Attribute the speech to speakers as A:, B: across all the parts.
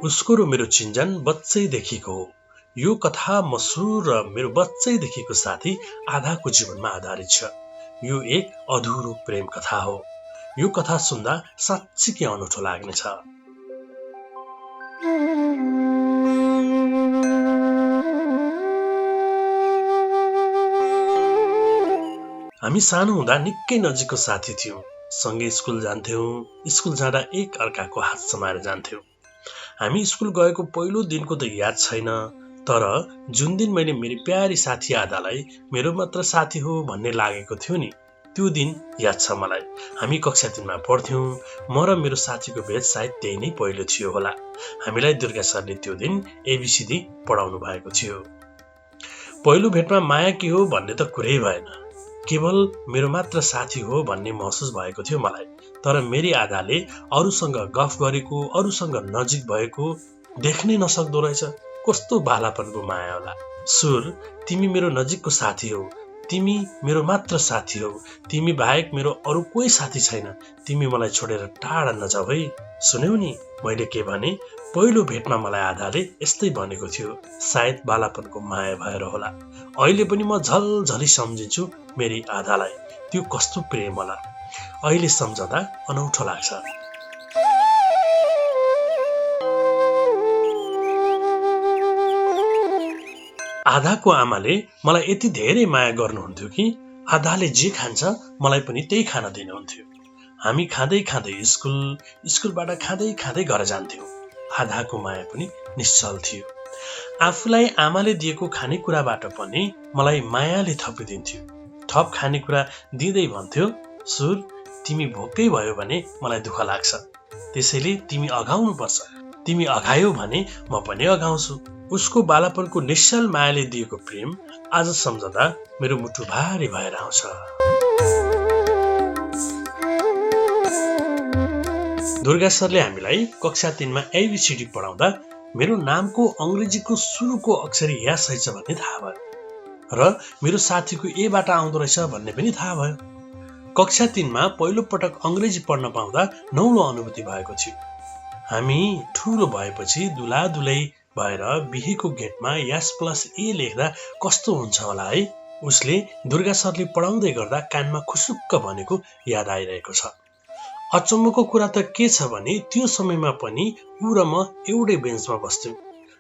A: उसको र मेरो चिन्जान बच्चैदेखिको हो। यो कथा मसुर र मेरो बच्चैदेखिको साथी आधाको जीवनमा आधारित छ। यो एक अधुरो प्रेम कथा हो। यो कथा सुन्दा साँच्चीकै अनौठो लाग्नेछ। हामी सानो हुँदा निकै नजिकको साथी थियौं। सँगै स्कुल जान्थ्यौं। स्कुल जाँदा एक अर्काको हात समाएर जान्थ्यौं। हामी स्कुल गएको पहिलो दिनको त याद छैन, तर जुन दिन मैले मेरी प्यारी साथी आधालाई मेरो मात्र साथी हो भन्ने लागेको थियो नि, त्यो दिन याद छ मलाई। हामी कक्षा 3 मा पढ्थ्यौं। म र मेरो साथीको भेट सायद त्यही नै पहिलो थियो होला। हामीलाई दुर्गा सरले त्यो दिन एबीसीडी पढाउनु भएको थियो। पहिलो भेटमा माया के हो भन्ने त कुरै भएन। केवल मेरो मात्र साथी हो भन्ने महसुस भएको थियो मलाई। तर मेरी आधाले अरूसँग गफ गरेको, अरूसँग नजिक भएको देख्नै नसक्दो रहेछ। कस्तो बालापनको माया होला। सुर, तिमी मेरो नजिकको साथी हौ। तिमी मेरो मात्र साथी हौ। तिमी बाहेक मेरो अरू कोही साथी छैन। तिमी मलाई छोडेर टाढा नजाऊ है। सुन्यौ नि मैले के भने? पहिलो भेटमा मलाई आधाले यस्तै भनेको थियो। सायद बालापनको माया भएर होला। अहिले पनि म झलझली सम्झिन्छु मेरी आधालाई। त्यो कस्तो प्रेम होला। अहिले सम्झदा अनौठो लाग्छ। आधाको आमाले मलाई यति धेरै माया गर्नुहुन्थ्यो कि आधाले जे खान्छ मलाई पनि त्यही खान दिनुहुन्थ्यो। हामी खाँदै खाँदै स्कुलबाट खाँदै खाँदै घर जान्थ्यौं। आधाको माया पनि निश्चल थियो। आफूलाई आमाले दिएको खानेकुराबाट पनि मलाई मायाले थपिदिन्थ्यो। थप खानेकुरा दिँदै भन्थ्यो, सुर, तिमी भोकै भयो भने मलाई दुःख लाग्छ। त्यसैले तिमी अघाउनुपर्छ। तिमी अघायौ भने म पनि अघाउँछु। उसको बालापनको निश्चल मायाले दिएको प्रेम आज सम्झदा मेरो मुटु भारी भएर आउँछ। दुर्गा सरले हामीलाई कक्षा 3 मा एबीसीडी पढाउँदा मेरो नामको अंग्रेजीको सुरुको अक्षर या सही छ भन्ने थाहा भयो र मेरो साथीको एबाट आउँदो रहेछ भन्ने पनि थाहा भयो। कक्षा 3 मा पहिलो पटक अंग्रेजी पढ्न पाउँदा नौलो अनुभूति भएको थियो। हामी ठूलो भएपछि दुलादुलै भएर बिहेको गेटमा यास प्लस ए लेख्दा कस्तो हुन्छ होला है। उसले दुर्गा सरले पढाउँदै गर्दा कानमा खुसुक्क भनेको याद आइरहेको छ। अचम्मको कुरा त के छ भने त्यो समयमा पनि ऊ र म एउटै बेन्चमा बस्थ्यौं।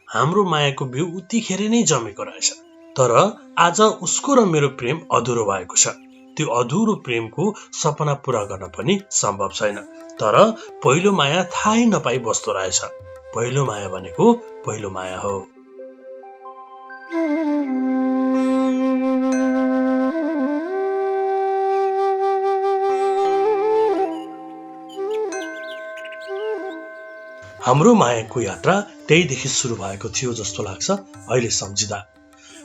A: हाम्रो मायाको बिउ उतिखेर नै जमेको रहेछ। तर आज उसको र मेरो प्रेम अधुरो भएको छ। त्यो अधुरो प्रेमको सपना पूरा गर्न पनि सम्भव छैन। तर पहिलो माया थाहै नपाई बस्दो रहेछ। पहिलो माया भनेको पहिलो माया हो। हाम्रो मायाको यात्रा त्यहीदेखि सुरु भएको थियो जस्तो लाग्छ अहिले सम्झिँदा।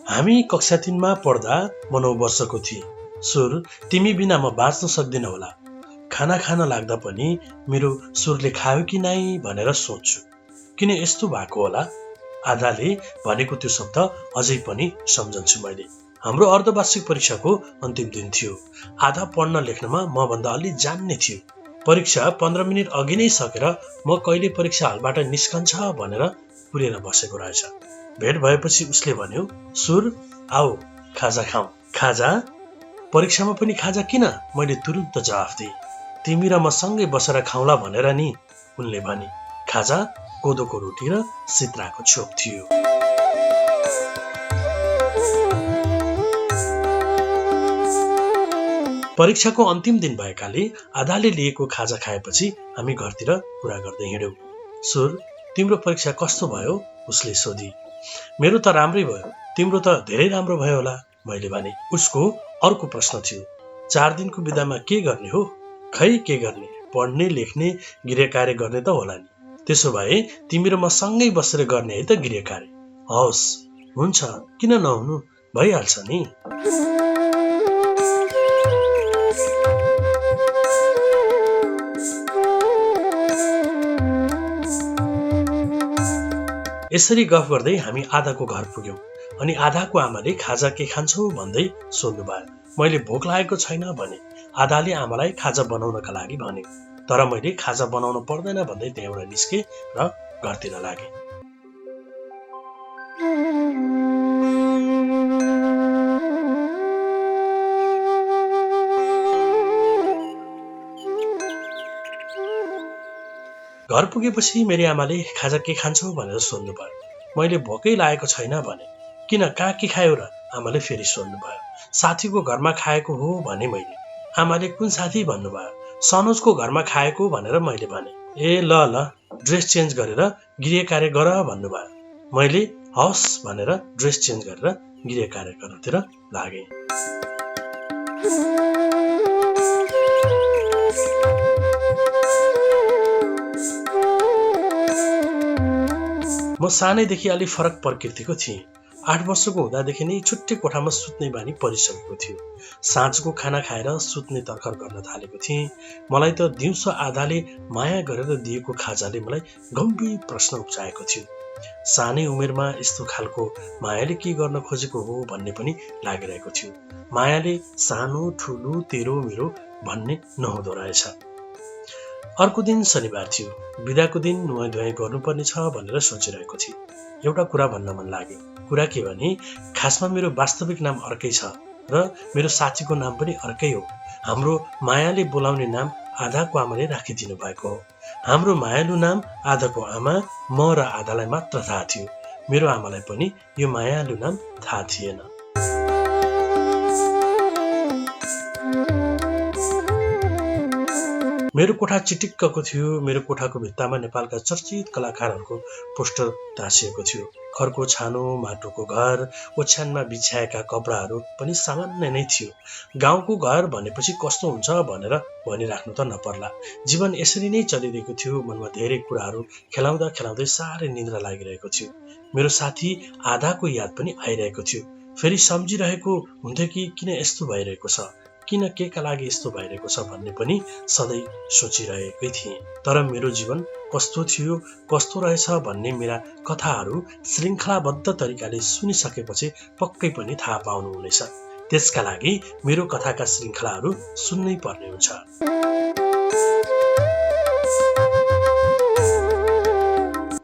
A: हामी कक्षा 3 मा पढ्दा म 9 वर्षको थिएँ। सुर, तिमी बिना म बाँच्न सक्दिन होला। खाना खान लाग्दा पनि मेरो सुरले खायो कि नै भनेर सोच्छु। किन यस्तो भएको होला? आधाले भनेको त्यो शब्द अझै पनि सम्झन्छु मैले। हाम्रो अर्धवार्षिक परीक्षाको अन्तिम दिन थियो। आधा पढ्न लेख्नमा म भन्दा अलि जान्ने थियो। परीक्षा 15 मिनेट अघि नै सकेर म कहिले परीक्षा हलबाट निस्कन्छ भनेर पुरेर बसेको रहेछ। भेट भएपछि उसले भन्यो, सुर, आऊ खाजा खाऊ। खाजा? परीक्षामा पनि खाजा किन? मैले तुरुन्त जवाफ दिएँ। तिमी र म सँगै बसेर खाउँला भनेर नि। उनले भने। खाजा कोदोको रोटी र सिद्राको छोप थियो। परीक्षाको अन्तिम दिन भएकाले आधाले लिएको खाजा खाएपछि हामी घरतिर कुरा गर्दै हिँड्यौं। सुर, तिम्रो परीक्षा कस्तो भयो? उसले सोधी। मेरो त राम्रै भयो। तिम्रो त धेरै राम्रो भयो होला, मैले भने। उसको अर्को प्रश्न थियो। 4 दिनको बिदामा के गर्ने हो? खै के गर्ने? पढ्ने, लेख्ने, गृहकार्य गर्ने त होला नि। त्यसो भए तिमी र म सँगै बसेर गर्ने है त गृहकार्य। हवस्, हुन्छ, किन नहुनु, भइहाल्छ नि। यसरी गफ गर्दै हामी आधाको घर पुग्यौं। अनि आधाको आमाले खाजा के खान्छौ भन्दै सोध्नु भयो। मैले भोक लागेको छैन भने। आधाले आमालाई खाजा बनाउनका लागि भन्यो। तर मैले खाजा बनाउन पर्दैन भन्दै त्यहाँबाट निस्के र घरतिर लागे। घर पुगेपछि मेरी आमाले खाजा के खान्छौ भनेर सोध्नुभयो। मैले भोकै लागेको छैन भने। किन, कहाँ के खायौ र? आमाले फेरि सोध्नुभयो। साथीको घरमा खाएको हो भने मैले। आमाले कुन साथी भन्नुभयो? सनोजको घरमा खाएको भनेर मैले भने। ए ल ड्रेस चेन्ज गरेर गृह कार्य गर भन्नुभयो। मैले हवस् भनेर ड्रेस चेन्ज गरेर गृह कार्य गर्नतिर लागे। म सानैदेखि अलि फरक प्रकृतिको थिएँ। 8 वर्षको हुँदादेखि नै छुट्टै कोठामा सुत्ने बानी परिसकेको थियो। साँझको खाना खाएर सुत्ने तर्खर गर्न थालेको थिएँ। मलाई त दिउँसो आधाले माया गरेर दिएको खाजाले मलाई गम्भीर प्रश्न उब्जाएको थियो। सानै उमेरमा यस्तो खालको मायाले के गर्न खोजेको हो भन्ने पनि लागिरहेको थियो। मायाले सानो ठुलो तेरो मेरो भन्ने नहुँदो रहेछ। अर्को दिन शनिबार थियो। बिदाको दिन नुहाइ धुवाइ गर्नुपर्ने छ भनेर सोचिरहेको थिएँ। एउटा कुरा भन्न मन लाग्यो। कुरा के भने, खासमा मेरो वास्तविक नाम अर्कै छ र मेरो साथीको नाम पनि अर्कै हो। हाम्रो मायाले बोलाउने नाम आधाको आमाले राखिदिनु भएको हो। हाम्रो मायालु नाम आधाको आमा, म र आधालाई मात्र थाहा थियो। मेरो आमालाई पनि यो मायालु नाम थाहा थिएन। मेरो कोठा चिटिक्कको थियो। मेरो कोठाको भित्तामा नेपालका चर्चित कलाकारहरूको पोस्टर टाँसिएको थियो। खरको छानो, माटोको घर, ओछ्यानमा बिछ्याएका कपडाहरू पनि सामान्य नै थियो। गाउँको घर भनेपछि कस्तो हुन्छ भनेर भनिराख्नु त नपर्ला। जीवन यसरी नै चलिरहेको थियो। मनमा धेरै कुराहरू खेलाउँदा खेलाउँदै साह्रै निद्रा लागिरहेको थियो। मेरो साथी आधाको याद पनि आइरहेको थियो। फेरि सम्झिरहेको हुन्थ्यो कि किन यस्तो भइरहेको छ, किन केका लागि यस्तो भइरहेको छ भन्ने पनि सधैँ सोचिरहेकै थिएँ। तर मेरो जीवन कस्तो थियो, कस्तो रहेछ भन्ने मेरा कथाहरू श्रृङ्खलाबद्ध तरिकाले सुनिसकेपछि पक्कै पनि थाहा पाउनुहुनेछ। त्यसका लागि मेरो कथाका श्रृङ्खलाहरू सुन्नै पर्ने हुन्छ।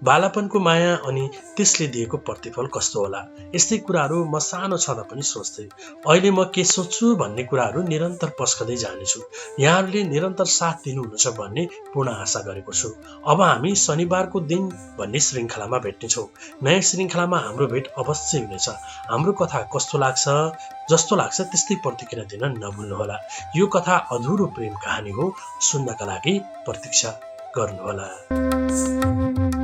A: बालापनको माया अनि त्यसले दिएको प्रतिफल कस्तो होला, यस्तै कुराहरू म सानो छँदा पनि सोच्थेँ। अहिले म के सोच्छु भन्ने कुराहरू निरन्तर पस्कदै जानेछु। यहाँहरूले निरन्तर साथ दिनुहुनेछ भन्ने पूर्ण आशा गरेको छु। अब हामी शनिबारको दिन भन्ने श्रृङ्खलामा भेट्नेछौँ। नयाँ श्रृङ्खलामा हाम्रो भेट अवश्य हुनेछ। हाम्रो कथा कस्तो लाग्छ, जस्तो लाग्छ त्यस्तै प्रतिक्रिया दिन नभुल्नुहोला। यो कथा अधुरो प्रेम कहानी हो। सुन्नका लागि प्रतीक्षा गर्नुहोला।